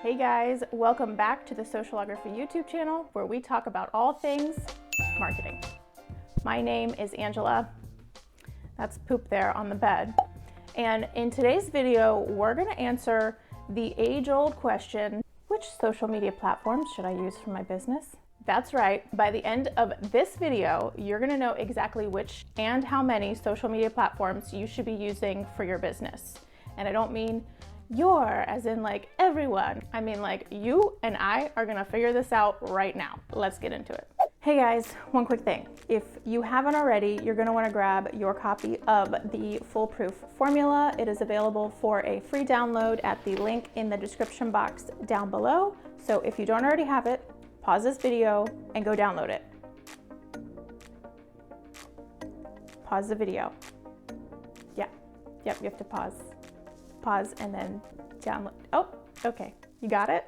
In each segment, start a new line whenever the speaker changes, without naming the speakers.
Hey guys, welcome back to the Socialography YouTube channel where we talk about all things marketing. My name is Angela. That's poop there on the bed. And in today's video, we're going to answer the age-old question, which social media platforms should I use for my business? That's right. By the end of this video, you're going to know exactly which and how many social media platforms you should be using for your business. And I don't mean your, as in like everyone. I mean like you and I are gonna figure this out right now. Let's get into it. Hey guys, one quick thing. If you haven't already, you're gonna wanna grab your copy of the Foolproof formula. It is available for a free download at the link in the description box down below. So if you don't already have it, pause this video and go download it. Pause the video. Yep, you have to pause and then download. Oh, okay, you got it?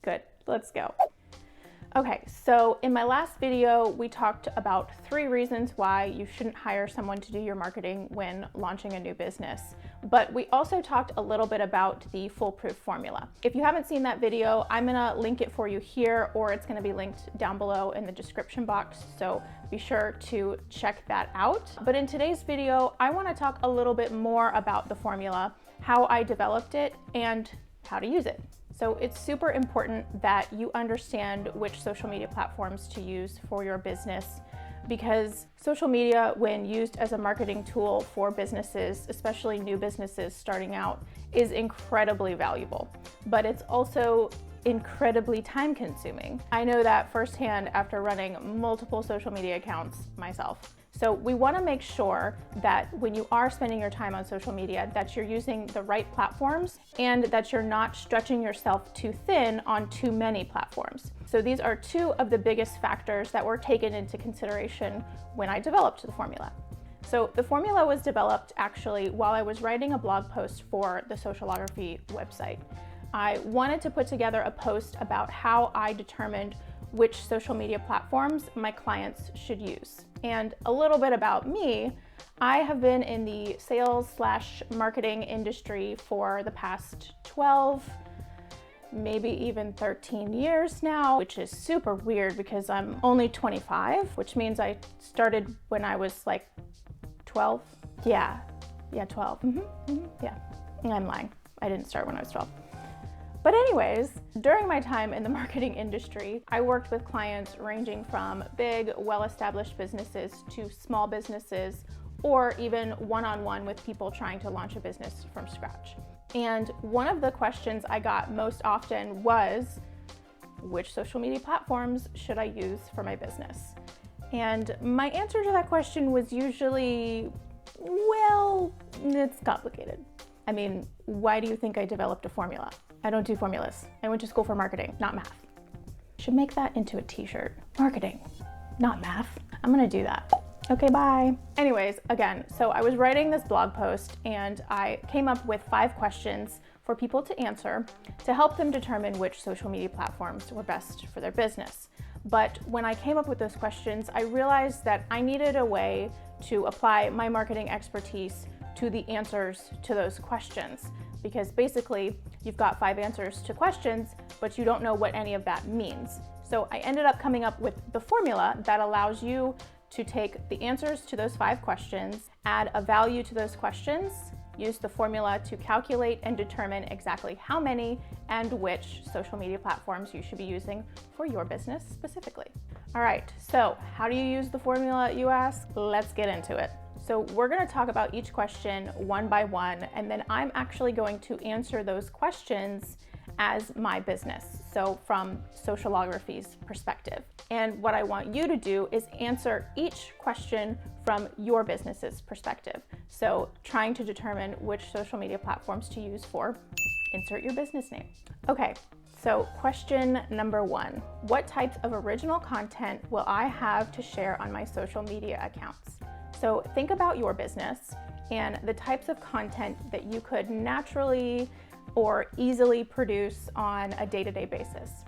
Good, let's go. Okay, so in my last video, we talked about 3 reasons why you shouldn't hire someone to do your marketing when launching a new business. But we also talked a little bit about the Foolproof formula. If you haven't seen that video, I'm gonna link it for you here, or it's gonna be linked down below in the description box. So be sure to check that out. But in today's video, I wanna talk a little bit more about the formula, how I developed it, and how to use it. So it's super important that you understand which social media platforms to use for your business, because social media, when used as a marketing tool for businesses, especially new businesses starting out, is incredibly valuable, but it's also incredibly time consuming. I know that firsthand after running multiple social media accounts myself. So we want to make sure that when you are spending your time on social media, that you're using the right platforms and that you're not stretching yourself too thin on too many platforms. So these are 2 of the biggest factors that were taken into consideration when I developed the formula. So the formula was developed actually while I was writing a blog post for the Socialography website. I wanted to put together a post about how I determined which social media platforms my clients should use. And a little bit about me, I have been in the sales/marketing industry for the past 12, maybe even 13 years now, which is super weird because I'm only 25, which means I started when I was like 12. Yeah, 12. Yeah, I'm lying. I didn't start when I was 12. But anyways, during my time in the marketing industry, I worked with clients ranging from big, well-established businesses to small businesses, or even one-on-one with people trying to launch a business from scratch. And one of the questions I got most often was, which social media platforms should I use for my business? And my answer to that question was usually, well, it's complicated. I mean, why do you think I developed a formula? I don't do formulas. I went to school for marketing, not math. Should make that into a t-shirt. Marketing, not math. I'm gonna do that. Okay, bye. Anyways, again, so I was writing this blog post and I came up with 5 questions for people to answer to help them determine which social media platforms were best for their business. But when I came up with those questions, I realized that I needed a way to apply my marketing expertise to the answers to those questions, because basically you've got 5 answers to questions, but you don't know what any of that means. So I ended up coming up with the formula that allows you to take the answers to those 5 questions, add a value to those questions, use the formula to calculate and determine exactly how many and which social media platforms you should be using for your business specifically. All right, so how do you use the formula, you ask? Let's get into it. So we're going to talk about each question one by one, and then I'm actually going to answer those questions as my business, so from Socialography's perspective. And what I want you to do is answer each question from your business's perspective. So trying to determine which social media platforms to use for insert your business name. Okay, so question number 1. What types of original content will I have to share on my social media accounts? So think about your business and the types of content that you could naturally or easily produce on a day-to-day basis.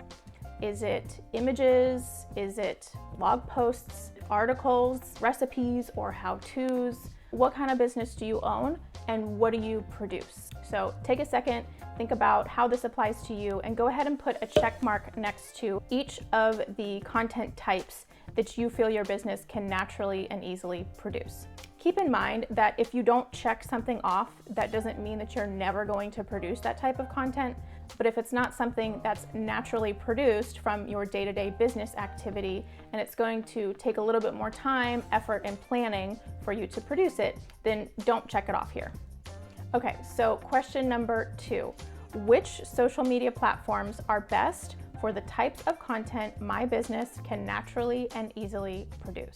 Is it images? Is it blog posts, articles, recipes, or how-tos? What kind of business do you own? and what do you produce? So take a second, think about how this applies to you, and go ahead and put a check mark next to each of the content types that you feel your business can naturally and easily produce. Keep in mind that if you don't check something off, that doesn't mean that you're never going to produce that type of content. But if it's not something that's naturally produced from your day-to-day business activity, and it's going to take a little bit more time, effort, and planning for you to produce it, then don't check it off here. Okay, so question number 2. Which social media platforms are best for the types of content my business can naturally and easily produce?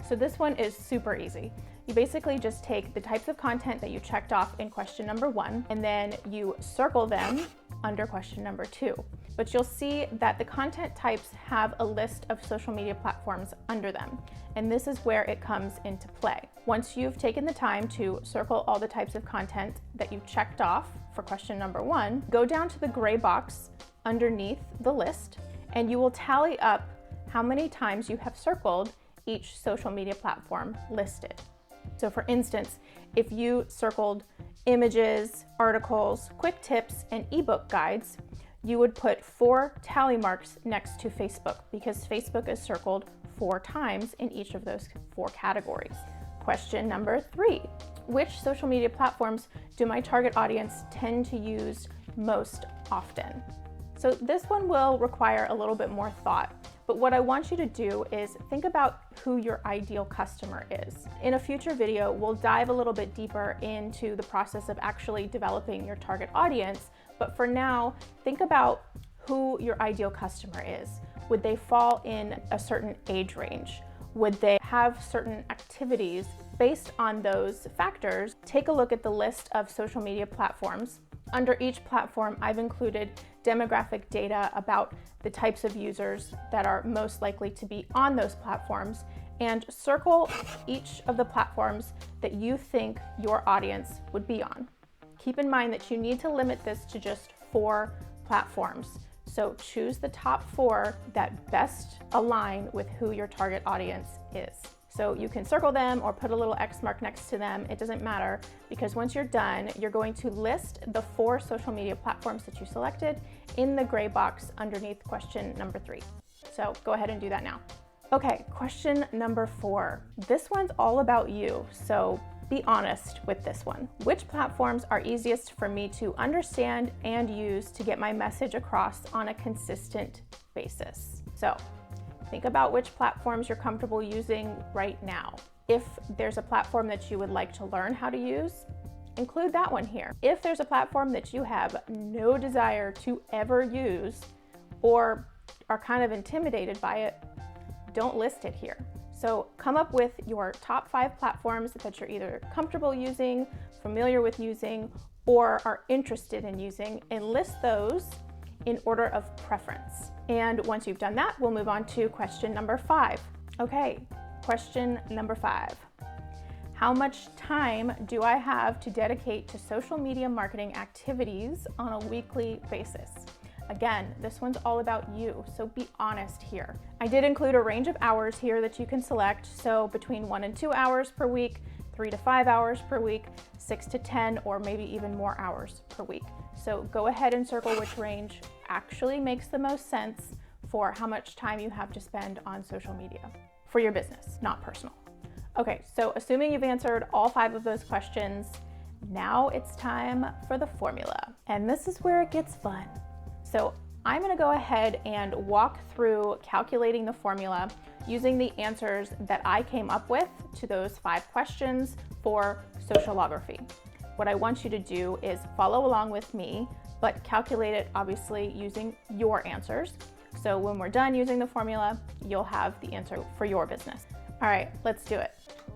So this one is super easy. You basically just take the types of content that you checked off in question number 1, and then you circle them under question number 2. But you'll see that the content types have a list of social media platforms under them, and this is where it comes into play. Once you've taken the time to circle all the types of content that you checked off for question number 1, go down to the gray box underneath the list, and you will tally up how many times you have circled each social media platform listed. So for instance, if you circled images, articles, quick tips, and ebook guides, you would put 4 tally marks next to Facebook, because Facebook is circled 4 times in each of those 4 categories. Question number 3, which social media platforms do my target audience tend to use most often? So this one will require a little bit more thought, but what I want you to do is think about who your ideal customer is. In a future video, we'll dive a little bit deeper into the process of actually developing your target audience, but for now, think about who your ideal customer is. Would they fall in a certain age range? Would they have certain activities? Based on those factors, take a look at the list of social media platforms. Under each platform, I've included demographic data about the types of users that are most likely to be on those platforms, and circle each of the platforms that you think your audience would be on. Keep in mind that you need to limit this to just 4 platforms. So choose the top 4 that best align with who your target audience is. So you can circle them or put a little X mark next to them. It doesn't matter, because once you're done, you're going to list the 4 social media platforms that you selected in the gray box underneath question number 3. So go ahead and do that now. Okay, question number 4. This one's all about you, so be honest with this one. Which platforms are easiest for me to understand and use to get my message across on a consistent basis? So think about which platforms you're comfortable using right now. If there's a platform that you would like to learn how to use, include that one here. If there's a platform that you have no desire to ever use or are kind of intimidated by it, don't list it here. So come up with your top 5 platforms that you're either comfortable using, familiar with using, or are interested in using, and list those in order of preference. And once you've done that, we'll move on to question number 5. Okay, question number 5. How much time do I have to dedicate to social media marketing activities on a weekly basis? Again, this one's all about you, so be honest here. I did include a range of hours here that you can select, so between 1 and 2 hours per week, 3 to 5 hours per week, 6 to 10, or maybe even more hours per week. So go ahead and circle which range actually makes the most sense for how much time you have to spend on social media for your business, not personal. Okay, so assuming you've answered all 5 of those questions, now it's time for the formula. And this is where it gets fun. So I'm gonna go ahead and walk through calculating the formula using the answers that I came up with to those 5 questions for socialography. What I want you to do is follow along with me, but calculate it obviously using your answers. So when we're done using the formula, you'll have the answer for your business. All right, let's do it.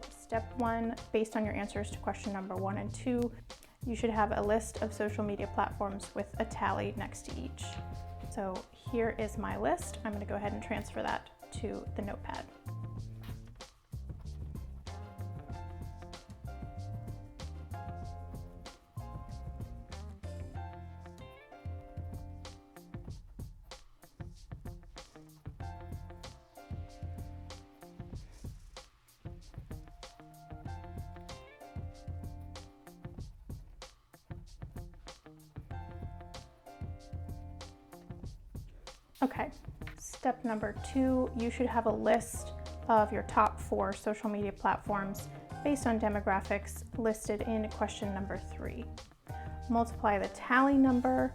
Step 1, based on your answers to question number 1 and 2, you should have a list of social media platforms with a tally next to each. So here is my list. I'm going to go ahead and transfer that to the notepad. Okay, step number 2, you should have a list of your top 4 social media platforms based on demographics listed in question number 3. Multiply the tally number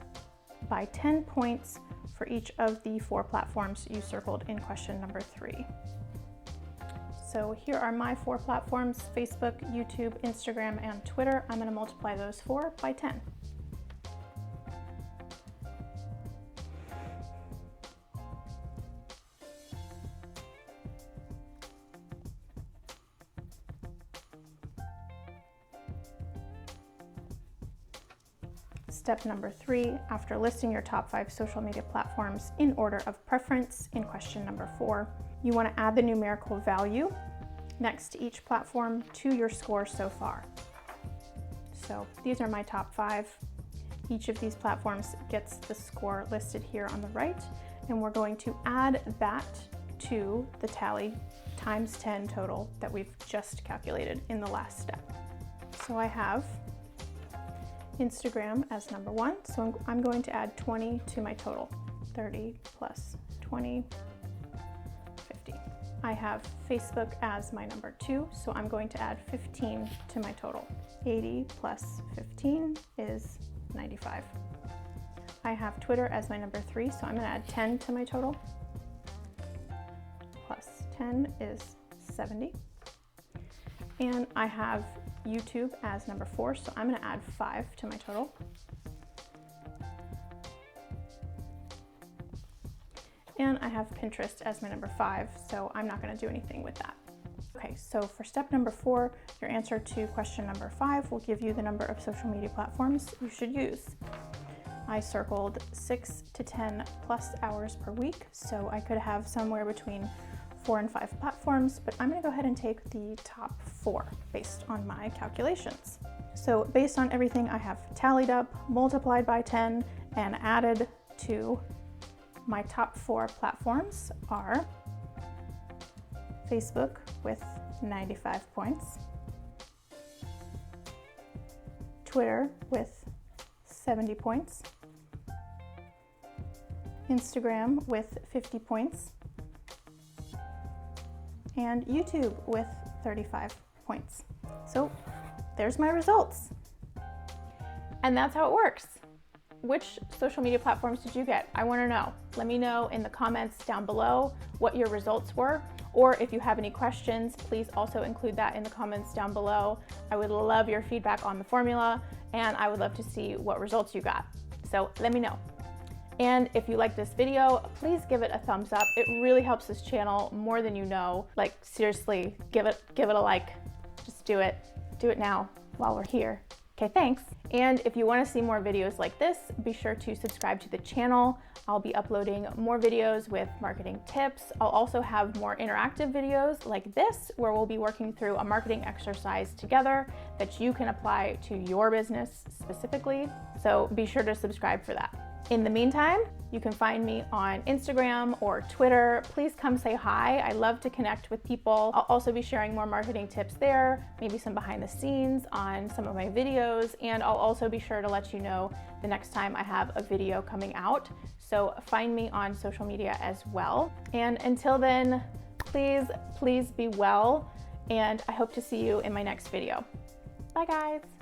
by 10 points for each of the 4 platforms you circled in question number 3. So here are my 4 platforms: Facebook, YouTube, Instagram, and Twitter. I'm going to multiply those 4 by 10. Step number 3, after listing your top 5 social media platforms in order of preference in question number 4, you want to add the numerical value next to each platform to your score so far. So these are my top 5. Each of these platforms gets the score listed here on the right, and we're going to add that to the tally times 10 total that we've just calculated in the last step. So I have Instagram as number 1, so I'm going to add 20 to my total. 30 plus 20, 50. I have Facebook as my number 2, so I'm going to add 15 to my total. 80 plus 15 is 95. I have Twitter as my number 3, so I'm going to add 10 to my total. Plus 10 is 70. And I have YouTube as number 4, so I'm going to add 5 to my total. And I have Pinterest as my number 5, so I'm not going to do anything with that. Okay, so for step number 4, your answer to question number 5 will give you the number of social media platforms you should use. I circled 6 to 10 plus hours per week, so I could have somewhere between 4 and 5 platforms, but I'm going to go ahead and take the top 4 based on my calculations. So based on everything I have tallied up, multiplied by 10, and added to, my top 4 platforms are Facebook with 95 points, Twitter with 70 points, Instagram with 50 points, and YouTube with 35 points. So there's my results. And that's how it works. Which social media platforms did you get? I want to know. Let me know in the comments down below what your results were, or if you have any questions, please also include that in the comments down below. I would love your feedback on the formula, and I would love to see what results you got. So let me know. And if you like this video, please give it a thumbs up. It really helps this channel more than you know. Like, seriously, give it a like. Just do it. Do it now while we're here. Okay, thanks. And if you want to see more videos like this, be sure to subscribe to the channel. I'll be uploading more videos with marketing tips. I'll also have more interactive videos like this, where we'll be working through a marketing exercise together that you can apply to your business specifically. So be sure to subscribe for that. In the meantime, you can find me on Instagram or Twitter. Please come say hi. I love to connect with people. I'll also be sharing more marketing tips there, maybe some behind the scenes on some of my videos, and I'll also be sure to let you know the next time I have a video coming out. So find me on social media as well. And until then, please be well, and I hope to see you in my next video. Bye guys.